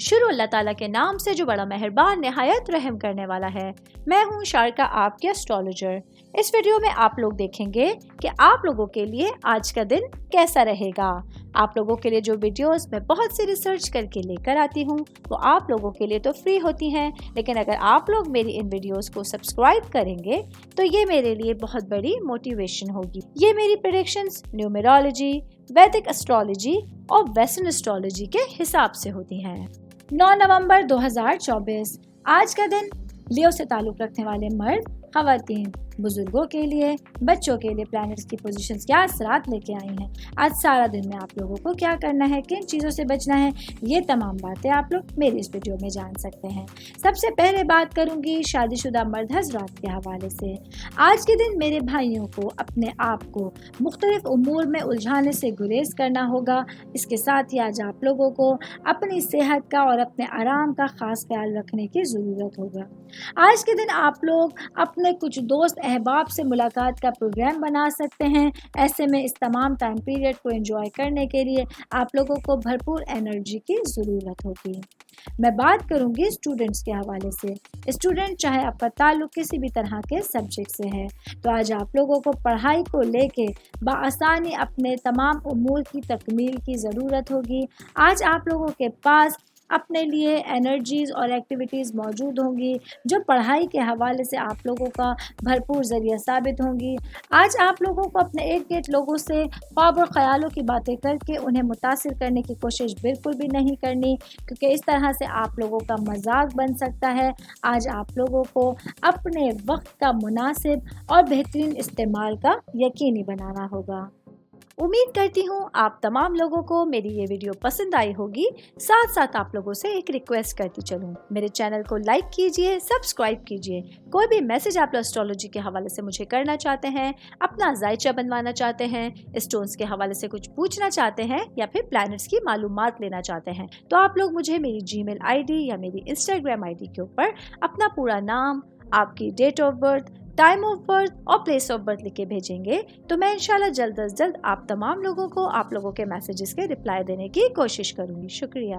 شروع اللہ تعالیٰ کے نام سے جو بڑا مہربان نہایت رحم کرنے والا ہے۔ میں ہوں شارکا، آپ کے اسٹرالوجر۔ اس ویڈیو میں آپ لوگ دیکھیں گے کہ آپ لوگوں کے لیے آج کا دن کیسا رہے گا۔ آپ لوگوں کے لیے جو ویڈیوز میں بہت سی ریسرچ کر کے لے کر آتی ہوں وہ آپ لوگوں کے لیے تو فری ہوتی ہیں، لیکن اگر آپ لوگ میری ان ویڈیوز کو سبسکرائب کریں گے تو یہ میرے لیے بہت بڑی موٹیویشن ہوگی۔ یہ میری پریڈکشنز نیومرولوجی، ویدک اسٹرالوجی اور ویسٹرن اسٹرالوجی کے حساب سے ہوتی ہیں۔ 9 نومبر 2024 آج کا دن لیو سے تعلق رکھنے والے مرد، خواتین، بزرگوں کے لیے، بچوں کے لیے پلانٹس کی پوزیشنز کیا اثرات لے کے آئی ہیں۔ آج سارا دن میں آپ لوگوں کو کیا کرنا ہے، کن چیزوں سے بچنا ہے، یہ تمام باتیں آپ لوگ میری اس ویڈیو میں جان سکتے ہیں۔ سب سے پہلے بات کروں گی شادی شدہ مرد حضرات کے حوالے سے۔ آج کے دن میرے بھائیوں کو اپنے آپ کو مختلف امور میں الجھانے سے گریز کرنا ہوگا۔ اس کے ساتھ ہی آج آپ لوگوں کو اپنی صحت کا اور اپنے آرام کا خاص خیال رکھنے کی ضرورت ہوگا۔ آج کے دن آپ لوگ اپنے کچھ دوست احباب سے ملاقات کا پروگرام بنا سکتے ہیں۔ ایسے میں اس تمام ٹائم پیریڈ کو انجوائے کرنے کے لیے آپ لوگوں کو بھرپور انرجی کی ضرورت ہوگی۔ میں بات کروں گی اسٹوڈنٹس کے حوالے سے۔ اسٹوڈنٹ چاہے آپ کا تعلق کسی بھی طرح کے سبجیکٹ سے ہے تو آج آپ لوگوں کو پڑھائی کو لے کے بآسانی اپنے تمام امور کی تکمیل کی ضرورت ہوگی۔ آج آپ لوگوں کے پاس اپنے لیے انرجیز اور ایکٹیویٹیز موجود ہوں گی جو پڑھائی کے حوالے سے آپ لوگوں کا بھرپور ذریعہ ثابت ہوں گی۔ آج آپ لوگوں کو اپنے ارد گرد لوگوں سے خواب اور خیالوں کی باتیں کر کے انہیں متاثر کرنے کی کوشش بالکل بھی نہیں کرنی، کیونکہ اس طرح سے آپ لوگوں کا مذاق بن سکتا ہے۔ آج آپ لوگوں کو اپنے وقت کا مناسب اور بہترین استعمال کا یقینی بنانا ہوگا۔ امید کرتی ہوں آپ تمام لوگوں کو میری یہ ویڈیو پسند آئی ہوگی۔ ساتھ ساتھ آپ لوگوں سے ایک ریکویسٹ کرتی چلوں، میرے چینل کو لائک کیجئے، سبسکرائب کیجئے۔ کوئی بھی میسج آپ لوگ اسٹرالوجی کے حوالے سے مجھے کرنا چاہتے ہیں، اپنا ذائچہ بنوانا چاہتے ہیں، اسٹونز کے حوالے سے کچھ پوچھنا چاہتے ہیں یا پھر پلانٹس کی معلومات لینا چاہتے ہیں تو آپ لوگ مجھے میری جی میل آئی ڈی یا میری انسٹاگرام آئی ڈی کے اوپر اپنا پورا نام، آپ کی date of birth, time of birth اور پلیس آف برتھ لکھ کے بھیجیں گے تو میں انشاءاللہ جلد از جلد آپ تمام لوگوں کو آپ لوگوں کے میسیجز کے رپلائی دینے کی کوشش کروں گی۔ شکریہ۔